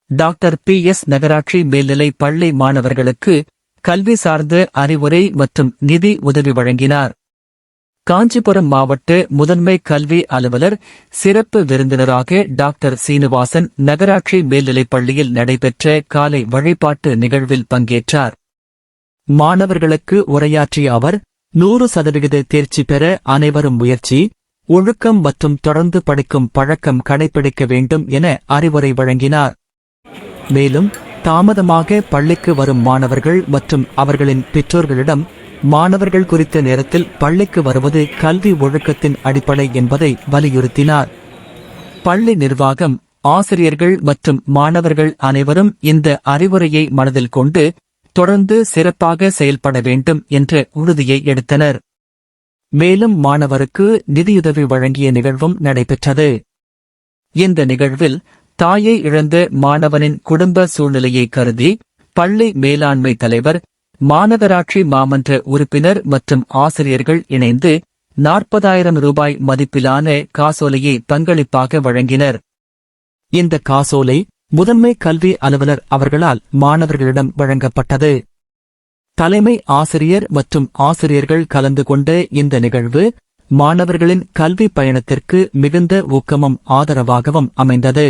Doctor PS நகராட்சி மேல்நிலைப் பள்ளி மாணவர்களுக்கு கல்வி சார்ந்த அறிவுரை மற்றும் நிதி உதவி வழங்கினார். காஞ்சிபுரம் மாவட்ட முதன்மை கல்வி அலுவலர் சிறப்பு விருந்தினராக டாக்டர் சீனிவாசன் நகராட்சி மேல்நிலைப் பள்ளியில் நடைபெற்ற காலை வழிபாட்டு நிகழ்வில் பங்கேற்றார். மாணவர்களுக்கு உரையாற்றிய அவர் 100% தேர்ச்சி பெற அனைவரும் முயற்சி, ஒழுக்கம் மற்றும் தொடர்ந்து படிக்கும் பழக்கம் கடைபிடிக்க வேண்டும் என அறிவுரை வழங்கினார். மேலும் தாமதமாக பள்ளிக்கு வரும் மாணவர்கள் மற்றும் அவர்களின் பெற்றோர்களிடம் மாணவர்கள் குறித்த நேரத்தில் பள்ளிக்கு வருவது கல்வி ஒழுக்கத்தின் அடிப்படை என்பதை வலியுறுத்தினார். பள்ளி நிர்வாகம், ஆசிரியர்கள் மற்றும் மாணவர்கள் அனைவரும் இந்த அறிவுரையை மனதில் கொண்டு தொடர்ந்து சிறப்பாக செயல்பட வேண்டும் என்ற உறுதியை எடுத்தனர். மேலும் மாணவருக்கு நிதியுதவி வழங்கிய நிகழ்வும் நடைபெற்றது. இந்த நிகழ்வில் தாயை இழந்த மாணவனின் குடும்ப சூழ்நிலையை கருதி பள்ளி மேலாண்மை தலைவர், மாநகராட்சி மாமன்ற உறுப்பினர் மற்றும் ஆசிரியர்கள் இணைந்து 40,000 ரூபாய் மதிப்பிலான காசோலையை பங்களிப்பாக வழங்கினர். இந்த காசோலை முதன்மை கல்வி அலுவலர் அவர்களால் மாணவர்களிடம் வழங்கப்பட்டது. தலைமை ஆசிரியர் மற்றும் ஆசிரியர்கள் கலந்து கொண்ட இந்த நிகழ்வு மாணவர்களின் கல்வி பயணத்திற்கு மிகுந்த ஊக்கமும் ஆதரவாகவும் அமைந்தது.